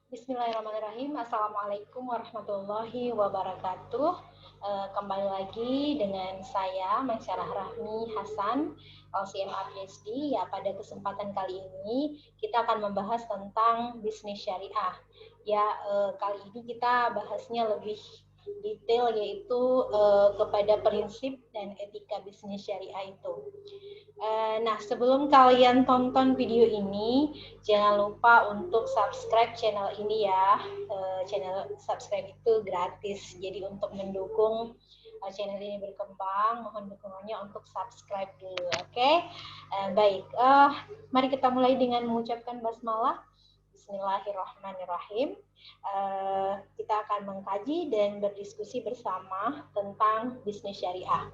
Bismillahirrahmanirrahim. Assalamualaikum warahmatullahi wabarakatuh. Kembali lagi dengan saya, Maisyarah Rahmi Hasan, LCMA PhD. Ya, pada kesempatan kali ini kita akan membahas tentang bisnis syariah. Ya, kali ini kita bahasnya lebih detail yaitu kepada prinsip dan etika bisnis syariah itu. Nah, sebelum kalian tonton video ini, jangan lupa untuk subscribe channel ini ya. Channel subscribe itu gratis, jadi untuk mendukung channel ini berkembang, mohon dukungannya untuk subscribe dulu, oke? Baik, mari kita mulai dengan mengucapkan basmalah. Bismillahirrahmanirrahim. Kita akan mengkaji dan berdiskusi bersama tentang bisnis syariah.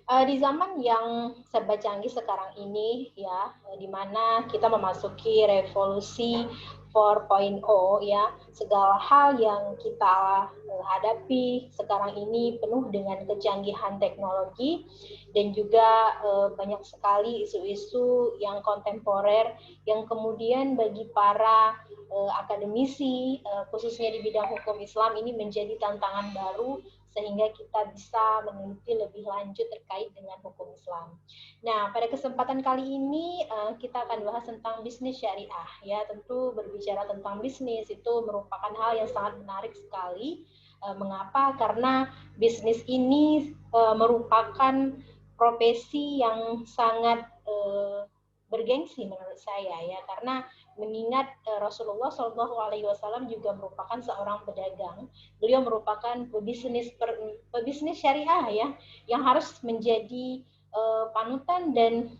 Di zaman yang serba canggih sekarang ini ya, di mana kita memasuki revolusi 4.0 ya, segala hal yang kita hadapi sekarang ini penuh dengan kecanggihan teknologi dan juga banyak sekali isu-isu yang kontemporer yang kemudian bagi para akademisi khususnya di bidang hukum Islam ini menjadi tantangan baru sehingga kita bisa meneliti lebih lanjut terkait dengan hukum Islam. Nah, pada kesempatan kali ini kita akan bahas tentang bisnis syariah. Ya, tentu berbicara tentang bisnis itu merupakan hal yang sangat menarik sekali. Mengapa? Karena bisnis ini merupakan profesi yang sangat bergengsi menurut saya ya, karena mengingat Rasulullah SAW juga merupakan seorang pedagang. Beliau merupakan pebisnis syariah ya, yang harus menjadi panutan dan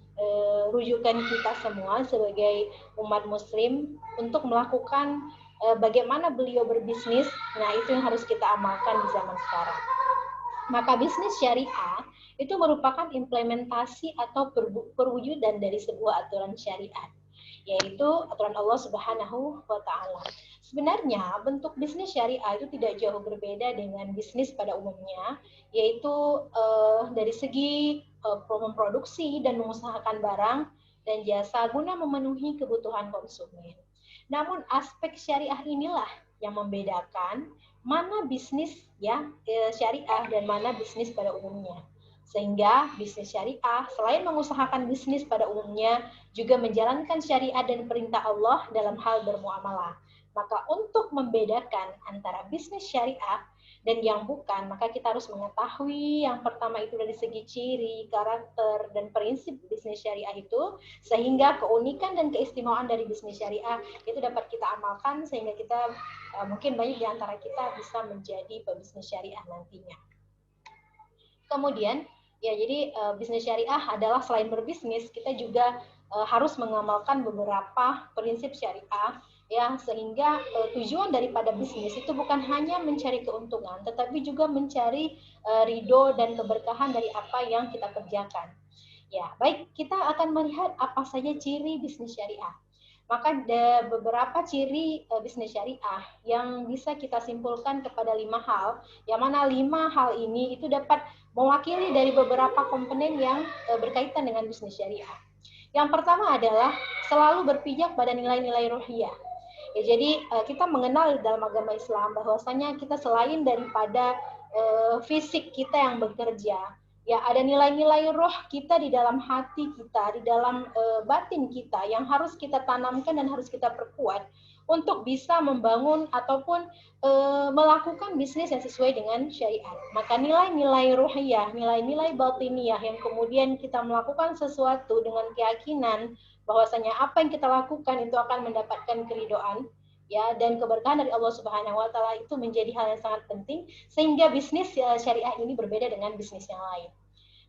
rujukan kita semua sebagai umat muslim untuk melakukan bagaimana beliau berbisnis. Nah, itu yang harus kita amalkan di zaman sekarang. Maka bisnis syariah itu merupakan implementasi atau perwujudan dari sebuah aturan syariat, yaitu aturan Allah Subhanahu wa taala. Sebenarnya bentuk bisnis syariah itu tidak jauh berbeda dengan bisnis pada umumnya, yaitu dari segi memproduksi dan mengusahakan barang dan jasa guna memenuhi kebutuhan konsumen. Namun aspek syariah inilah yang membedakan mana bisnis ya syariah dan mana bisnis pada umumnya. Sehingga bisnis syariah selain mengusahakan bisnis pada umumnya juga menjalankan syariat dan perintah Allah dalam hal bermuamalah. Maka untuk membedakan antara bisnis syariah dan yang bukan, maka kita harus mengetahui yang pertama itu dari segi ciri, karakter, dan prinsip bisnis syariah itu, sehingga keunikan dan keistimewaan dari bisnis syariah itu dapat kita amalkan sehingga kita mungkin banyak di antara kita bisa menjadi pebisnis syariah nantinya. Kemudian ya, jadi bisnis syariah adalah selain berbisnis, kita juga harus mengamalkan beberapa prinsip syariah ya, sehingga tujuan daripada bisnis itu bukan hanya mencari keuntungan, tetapi juga mencari ridho dan keberkahan dari apa yang kita kerjakan. Ya, baik, kita akan melihat apa saja ciri bisnis syariah. Maka ada beberapa ciri bisnis syariah yang bisa kita simpulkan kepada 5 hal, yang mana 5 hal ini itu dapat mewakili dari beberapa komponen yang berkaitan dengan bisnis syariah. Yang pertama adalah selalu berpijak pada nilai-nilai ruhiyah. Ya, jadi kita mengenal dalam agama Islam bahwasanya kita selain daripada fisik kita yang bekerja, ya ada nilai-nilai roh kita di dalam hati kita, di dalam batin kita yang harus kita tanamkan dan harus kita perkuat untuk bisa membangun ataupun melakukan bisnis yang sesuai dengan syariat. Maka nilai-nilai ruhiyah, nilai-nilai batiniyah yang kemudian kita melakukan sesuatu dengan keyakinan bahwasanya apa yang kita lakukan itu akan mendapatkan keridhaan ya dan keberkahan dari Allah Subhanahu wa taala, itu menjadi hal yang sangat penting sehingga bisnis syariah ini berbeda dengan bisnis yang lain.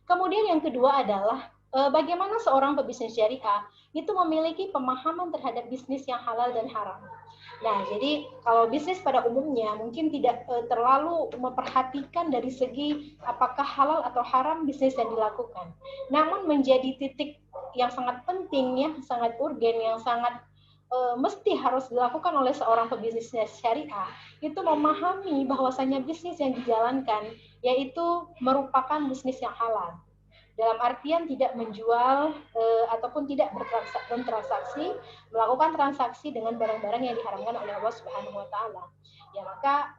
Kemudian yang kedua adalah bagaimana seorang pebisnis syariah itu memiliki pemahaman terhadap bisnis yang halal dan haram. Nah, jadi kalau bisnis pada umumnya mungkin tidak terlalu memperhatikan dari segi apakah halal atau haram bisnis yang dilakukan. Namun menjadi titik yang sangat penting ya, sangat urgen, yang sangat mesti harus dilakukan oleh seorang pebisnis syariah itu memahami bahwasanya bisnis yang dijalankan yaitu merupakan bisnis yang halal dalam artian tidak menjual ataupun tidak bertransaksi, melakukan transaksi dengan barang-barang yang diharamkan oleh Allah Subhanahu wa taala. Ya, maka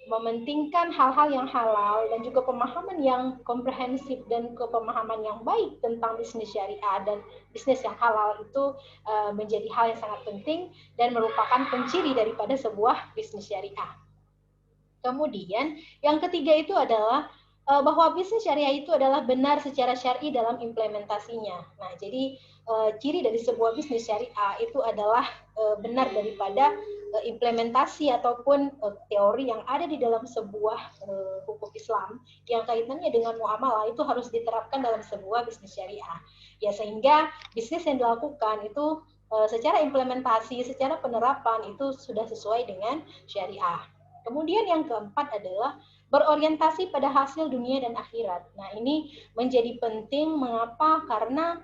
mementingkan hal-hal yang halal dan juga pemahaman yang komprehensif dan pemahaman yang baik tentang bisnis syariah dan bisnis yang halal itu menjadi hal yang sangat penting dan merupakan penciri daripada sebuah bisnis syariah. Kemudian yang ketiga itu adalah bahwa bisnis syariah itu adalah benar secara syar'i dalam implementasinya. Nah, jadi ciri dari sebuah bisnis syariah itu adalah benar daripada implementasi ataupun teori yang ada di dalam sebuah hukum Islam yang kaitannya dengan muamalah itu harus diterapkan dalam sebuah bisnis syariah. Ya, sehingga bisnis yang dilakukan itu secara implementasi, secara penerapan itu sudah sesuai dengan syariah. Kemudian yang keempat adalah berorientasi pada hasil dunia dan akhirat. Nah, ini menjadi penting. Mengapa? Karena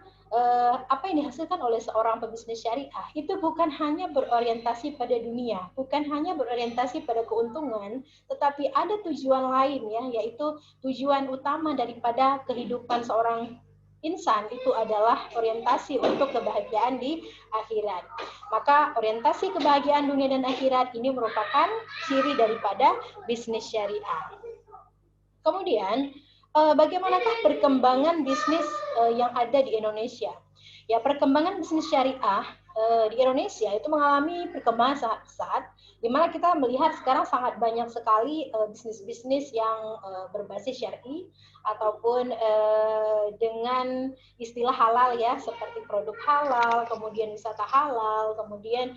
apa yang dihasilkan oleh seorang pebisnis syariah itu bukan hanya berorientasi pada dunia, bukan hanya berorientasi pada keuntungan, tetapi ada tujuan lain ya, yaitu tujuan utama daripada kehidupan seorang insan itu adalah orientasi untuk kebahagiaan di akhirat. Maka orientasi kebahagiaan dunia dan akhirat ini merupakan ciri daripada bisnis syariah. Kemudian, bagaimanakah perkembangan bisnis yang ada di Indonesia? Ya, perkembangan bisnis syariah di Indonesia itu mengalami perkembangan sangat pesat, di mana kita melihat sekarang sangat banyak sekali bisnis-bisnis yang berbasis syar'i ataupun dengan istilah halal ya, seperti produk halal, kemudian wisata halal, kemudian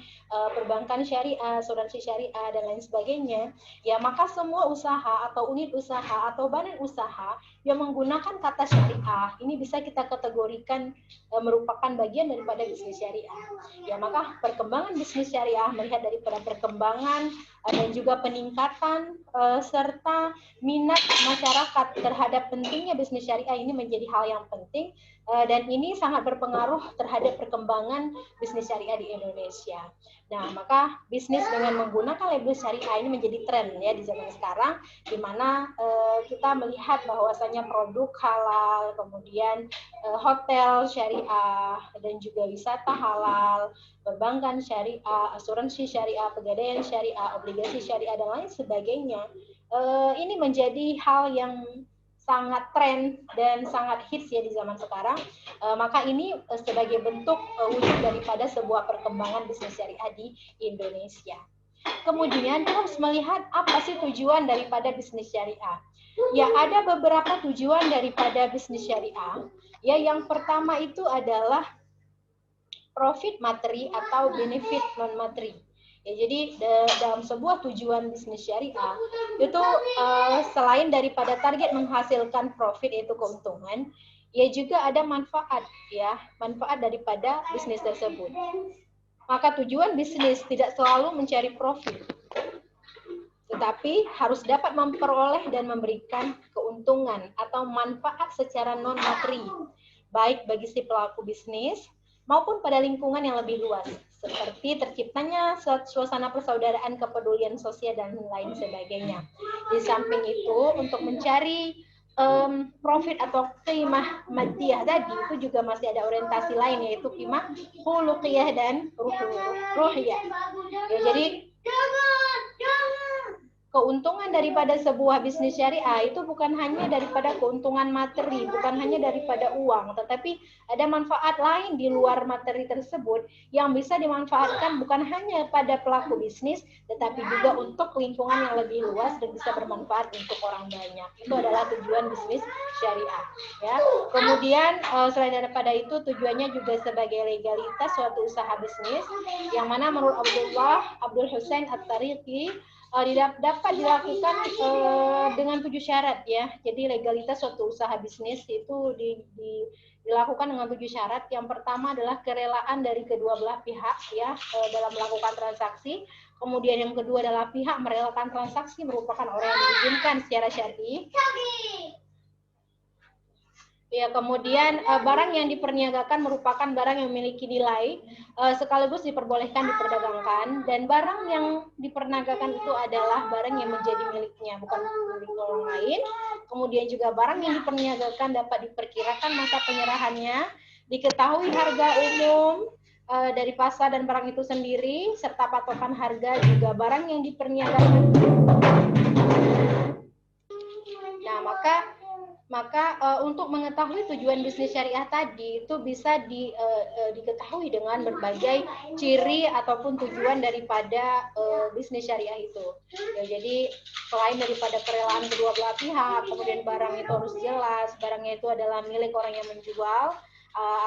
perbankan syariah, asuransi syariah dan lain sebagainya. Ya, maka semua usaha atau unit usaha atau badan usaha yang menggunakan kata syariah ini bisa kita kategorikan merupakan bagian daripada bisnis syariah. Ya, maka perkembangan bisnis syariah melihat daripada perkembangan dan juga peningkatan serta minat masyarakat terhadap pentingnya bisnis syariah ini menjadi hal yang penting dan ini sangat berpengaruh terhadap perkembangan bisnis syariah di Indonesia. Nah, maka bisnis dengan menggunakan label syariah ini menjadi tren ya di zaman sekarang, di mana kita melihat bahwasanya produk halal, kemudian hotel syariah dan juga wisata halal, perbankan syariah, asuransi syariah, pegadaian syariah, obligasi syariah dan lain sebagainya. Ini menjadi hal yang sangat tren dan sangat hits ya di zaman sekarang. Maka ini sebagai bentuk wujud daripada sebuah perkembangan bisnis syariah di Indonesia. Kemudian kita harus melihat apa sih tujuan daripada bisnis syariah. Ya, ada beberapa tujuan daripada bisnis syariah. Ya, yang pertama itu adalah profit materi atau benefit non materi. Ya, jadi dalam sebuah tujuan bisnis syariah itu selain daripada target menghasilkan profit yaitu keuntungan, ya juga ada manfaat ya, manfaat daripada bisnis tersebut. Maka tujuan bisnis tidak selalu mencari profit, tetapi harus dapat memperoleh dan memberikan keuntungan atau manfaat secara non materi, baik bagi si pelaku bisnis maupun pada lingkungan yang lebih luas, seperti terciptanya suasana persaudaraan, kepedulian sosial, dan lain sebagainya. Di samping itu, untuk mencari profit atau qimah madiyah tadi, itu juga masih ada orientasi lain, yaitu qimah khuluqiyah dan ruhiyah. Ya, jadi keuntungan daripada sebuah bisnis syariah itu bukan hanya daripada keuntungan materi, bukan hanya daripada uang, tetapi ada manfaat lain di luar materi tersebut yang bisa dimanfaatkan bukan hanya pada pelaku bisnis, tetapi juga untuk lingkungan yang lebih luas dan bisa bermanfaat untuk orang banyak. Itu adalah tujuan bisnis syariah. Ya. Kemudian selain daripada itu tujuannya juga sebagai legalitas suatu usaha bisnis, yang mana menurut Abdul Hussein At-Tariqi dapat dilakukan dengan 7 syarat ya. Jadi legalitas suatu usaha bisnis itu dilakukan dengan 7 syarat. Yang pertama adalah kerelaan dari kedua belah pihak ya dalam melakukan transaksi. Kemudian yang kedua adalah pihak merelakan transaksi merupakan orang yang diizinkan secara syar'i. Ya, kemudian barang yang diperniagakan merupakan barang yang memiliki nilai sekaligus diperbolehkan diperdagangkan, dan barang yang diperniagakan itu adalah barang yang menjadi miliknya, bukan milik orang lain. Kemudian juga barang yang diperniagakan dapat diperkirakan masa penyerahannya, diketahui harga umum dari pasar dan barang itu sendiri, serta patokan harga juga barang yang diperniagakan. Nah, maka untuk mengetahui tujuan bisnis syariah tadi itu bisa diketahui dengan berbagai ciri ataupun tujuan daripada bisnis syariah itu. Ya, jadi selain daripada kerelaan kedua belah pihak, kemudian barang itu harus jelas, barangnya itu adalah milik orang yang menjual,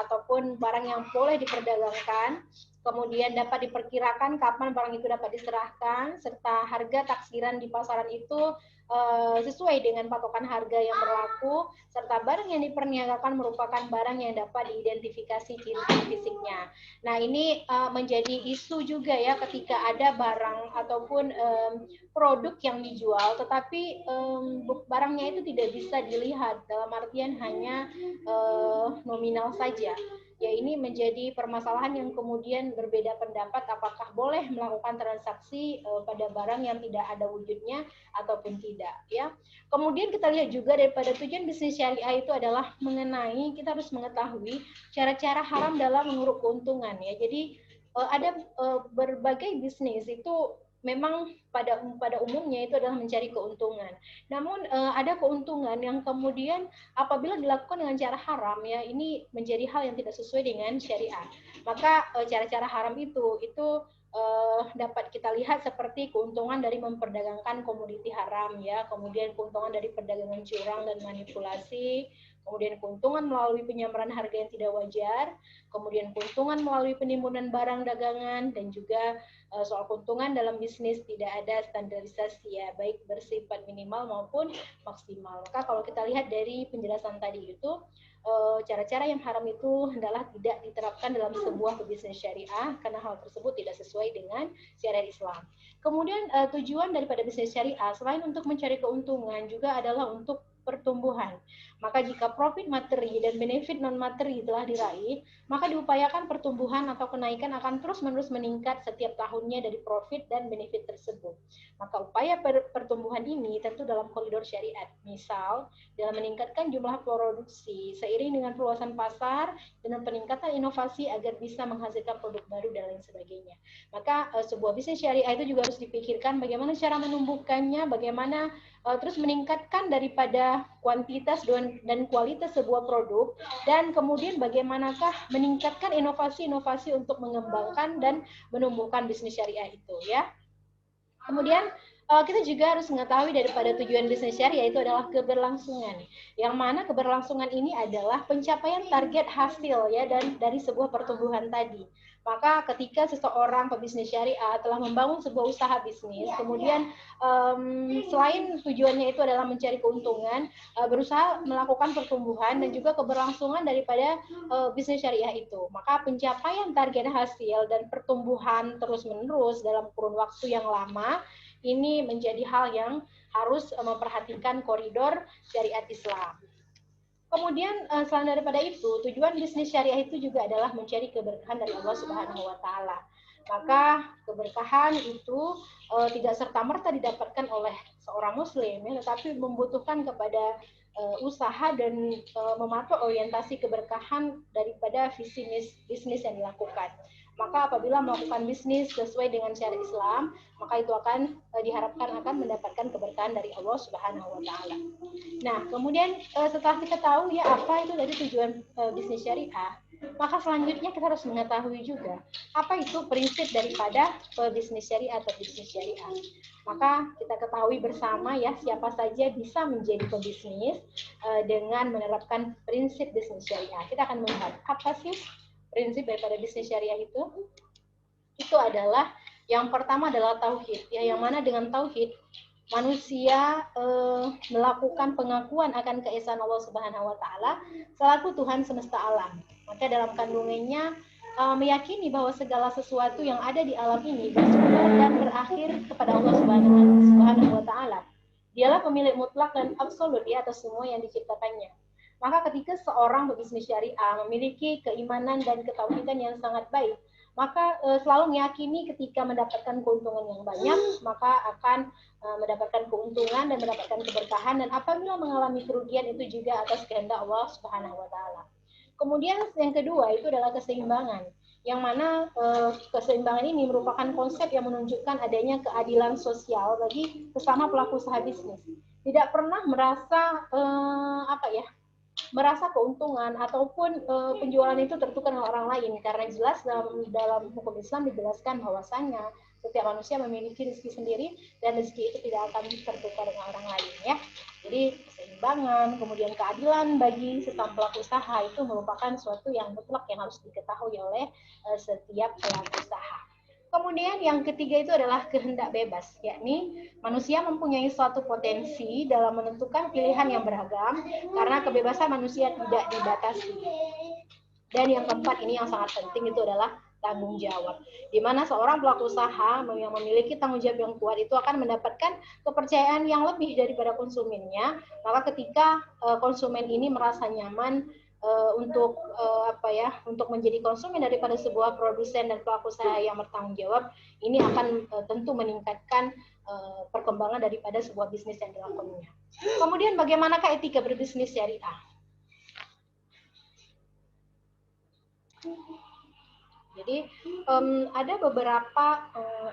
ataupun barang yang boleh diperdagangkan, kemudian dapat diperkirakan kapan barang itu dapat diserahkan, serta harga taksiran di pasaran itu sesuai dengan patokan harga yang berlaku, serta barang yang diperniagakan merupakan barang yang dapat diidentifikasi ciri fisiknya. Nah, ini menjadi isu juga ya ketika ada barang ataupun produk yang dijual, tetapi barangnya itu tidak bisa dilihat, dalam artian hanya nominal saja. Ya, ini menjadi permasalahan yang kemudian berbeda pendapat apakah boleh melakukan transaksi pada barang yang tidak ada wujudnya ataupun tidak, ya. Kemudian kita lihat juga daripada tujuan bisnis syariah itu adalah mengenai kita harus mengetahui cara-cara haram dalam menguruk keuntungan, ya. Jadi ada berbagai bisnis itu memang pada umumnya itu adalah mencari keuntungan. Namun ada keuntungan yang kemudian apabila dilakukan dengan cara haram, ya, ini menjadi hal yang tidak sesuai dengan syariat. Maka cara-cara haram itu dapat kita lihat seperti keuntungan dari memperdagangkan komoditi haram, ya, kemudian keuntungan dari perdagangan curang dan manipulasi, kemudian keuntungan melalui penyamaran harga yang tidak wajar, kemudian keuntungan melalui penimbunan barang dagangan, dan juga soal keuntungan dalam bisnis tidak ada standarisasi, ya, baik bersifat minimal maupun maksimal. Maka kalau kita lihat dari penjelasan tadi itu, cara-cara yang haram itu adalah tidak diterapkan dalam sebuah bisnis syariah karena hal tersebut tidak sesuai dengan syariat Islam. Kemudian tujuan daripada bisnis syariah selain untuk mencari keuntungan juga adalah untuk pertumbuhan. Maka jika profit materi dan benefit non materi telah diraih, maka diupayakan pertumbuhan atau kenaikan akan terus-menerus meningkat setiap tahunnya dari profit dan benefit tersebut. Maka upaya pertumbuhan ini tentu dalam koridor syariat. Misal, dalam meningkatkan jumlah produksi seiring dengan perluasan pasar dan peningkatan inovasi agar bisa menghasilkan produk baru dan lain sebagainya. Maka sebuah bisnis syariah itu juga harus dipikirkan bagaimana cara menumbuhkannya, bagaimana terus meningkatkan daripada kuantitas dan kualitas sebuah produk, dan kemudian bagaimanakah meningkatkan inovasi-inovasi untuk mengembangkan dan menumbuhkan bisnis syariah itu, ya. Kemudian kita juga harus mengetahui daripada tujuan bisnis syariah itu adalah keberlangsungan. Yang mana keberlangsungan ini adalah pencapaian target hasil, ya, dan dari sebuah pertumbuhan tadi. Maka ketika seseorang pebisnis syariah telah membangun sebuah usaha bisnis, kemudian selain tujuannya itu adalah mencari keuntungan, berusaha melakukan pertumbuhan dan juga keberlangsungan daripada bisnis syariah itu. Maka pencapaian target hasil dan pertumbuhan terus-menerus dalam kurun waktu yang lama ini menjadi hal yang harus memperhatikan koridor syariat Islam. Kemudian selain daripada itu, tujuan bisnis syariah itu juga adalah mencari keberkahan dari Allah Subhanahu wa taala. Maka keberkahan itu tidak serta-merta didapatkan oleh seorang muslim, ya, tetapi membutuhkan kepada usaha dan mematok orientasi keberkahan daripada visi bisnis yang dilakukan. Maka apabila melakukan bisnis sesuai dengan syariat Islam, maka itu akan diharapkan akan mendapatkan keberkahan dari Allah Subhanahu wa taala. Nah, kemudian setelah kita tahu ya apa itu dari tujuan bisnis syariah, maka selanjutnya kita harus mengetahui juga apa itu prinsip daripada bisnis syariah atau bisnis syariah. Maka kita ketahui bersama ya siapa saja bisa menjadi pebisnis dengan menerapkan prinsip bisnis syariah. Kita akan melihat apa sih prinsip daripada bisnis syariah itu. Itu adalah yang pertama adalah tauhid, ya, yang mana dengan tauhid manusia melakukan pengakuan akan keesaan Allah Subhanahu wa taala selaku Tuhan semesta alam. Maka dalam kandungannya meyakini bahwa segala sesuatu yang ada di alam ini bersumber dan berakhir kepada Allah Subhanahu wa taala. Dialah pemilik mutlak dan absolut di atas semua yang diciptakannya. Maka ketika seorang berbisnis syariah memiliki keimanan dan ketauhidan yang sangat baik, maka selalu meyakini ketika mendapatkan keuntungan yang banyak, maka akan mendapatkan keuntungan dan mendapatkan keberkahan, dan apabila mengalami kerugian itu juga atas kehendak Allah Subhanahu wa taala. Kemudian yang kedua itu adalah keseimbangan, yang mana keseimbangan ini merupakan konsep yang menunjukkan adanya keadilan sosial bagi sesama pelaku usaha bisnis. Tidak pernah merasa merasa keuntungan ataupun penjualan itu tertukar dengan orang lain, karena jelas dalam hukum Islam dijelaskan bahwasanya setiap manusia memiliki rezeki sendiri dan rezeki itu tidak akan tertukar dengan orang lain, ya. Jadi keseimbangan, kemudian keadilan bagi sesama pelaku usaha itu merupakan suatu yang mutlak yang harus diketahui oleh setiap pelaku usaha. Kemudian yang ketiga itu adalah kehendak bebas, yakni manusia mempunyai suatu potensi dalam menentukan pilihan yang beragam karena kebebasan manusia tidak dibatasi. Dan yang keempat ini yang sangat penting itu adalah tanggung jawab, di mana seorang pelaku usaha yang memiliki tanggung jawab yang kuat itu akan mendapatkan kepercayaan yang lebih daripada konsumennya. Maka ketika konsumen ini merasa nyaman untuk menjadi konsumen daripada sebuah produsen dan pelaku usaha yang bertanggung jawab, ini akan tentu meningkatkan perkembangan daripada sebuah bisnis yang dilakukannya. Kemudian bagaimanakah etika berbisnis syariah? Jadi ada beberapa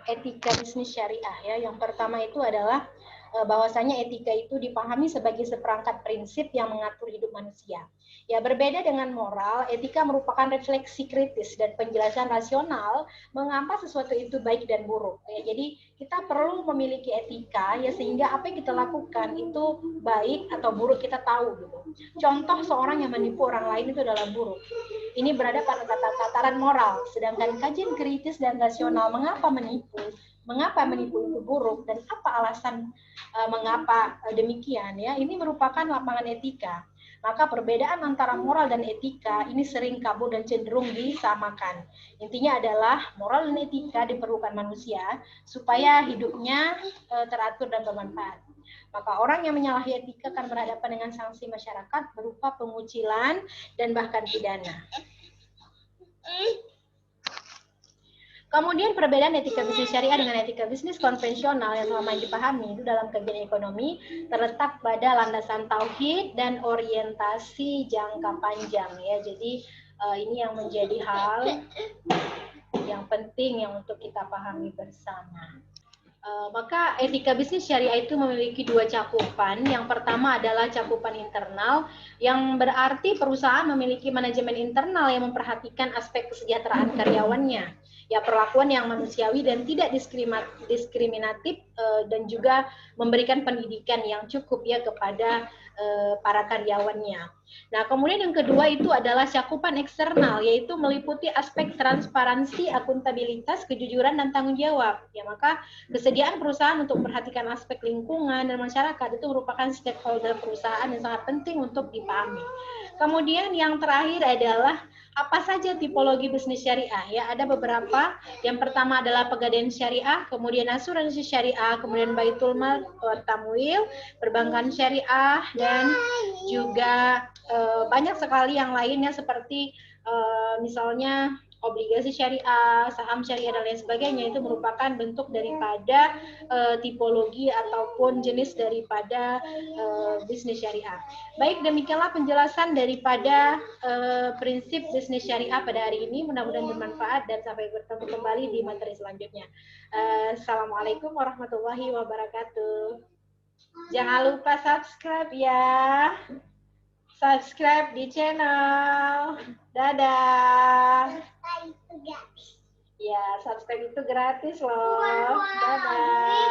etika bisnis syariah, ya. Yang pertama itu adalah bahwasanya etika itu dipahami sebagai seperangkat prinsip yang mengatur hidup manusia. Ya, berbeda dengan moral, etika merupakan refleksi kritis dan penjelasan rasional mengapa sesuatu itu baik dan buruk. Ya, jadi kita perlu memiliki etika, ya, sehingga apa yang kita lakukan itu baik atau buruk kita tahu gitu. Contoh seorang yang menipu orang lain itu adalah buruk. Ini berada pada tataran moral, sedangkan kajian kritis dan rasional mengapa menipu itu buruk dan apa alasan mengapa demikian, ya, ini merupakan lapangan etika. Maka perbedaan antara moral dan etika ini sering kabur dan cenderung disamakan. Intinya adalah moral dan etika diperlukan manusia supaya hidupnya teratur dan bermanfaat. Maka orang yang menyalahi etika akan berhadapan dengan sanksi masyarakat berupa pengucilan dan bahkan pidana. Kemudian perbedaan etika bisnis syariah dengan etika bisnis konvensional yang selama ini dipahami itu dalam kajian ekonomi terletak pada landasan tauhid dan orientasi jangka panjang, ya. Jadi ini yang menjadi hal yang penting yang untuk kita pahami bersama. Maka etika bisnis syariah itu memiliki dua cakupan. Yang pertama adalah cakupan internal, yang berarti perusahaan memiliki manajemen internal yang memperhatikan aspek kesejahteraan karyawannya, ya, perlakuan yang manusiawi dan tidak diskriminatif, dan juga memberikan pendidikan yang cukup, ya, kepada para karyawannya. Nah, kemudian yang kedua itu adalah cakupan eksternal, yaitu meliputi aspek transparansi, akuntabilitas, kejujuran, dan tanggung jawab. Ya, maka kesediaan perusahaan untuk memperhatikan aspek lingkungan dan masyarakat itu merupakan stakeholder perusahaan yang sangat penting untuk dipahami. Kemudian yang terakhir adalah apa saja tipologi bisnis syariah, ya. Ada beberapa. Yang pertama adalah pegadaian syariah, kemudian asuransi syariah, kemudian baitul mal, tamwil, perbankan syariah, dan juga banyak sekali yang lainnya seperti misalnya obligasi syariah, saham syariah, dan lain sebagainya. Itu merupakan bentuk daripada tipologi ataupun jenis daripada bisnis syariah. Baik, demikianlah penjelasan daripada prinsip bisnis syariah pada hari ini. Mudah-mudahan bermanfaat dan sampai bertemu kembali di materi selanjutnya. Assalamualaikum warahmatullahi wabarakatuh. Jangan lupa subscribe, ya. Subscribe di channel. Dadah. Ya, subscribe itu gratis loh. Dadah.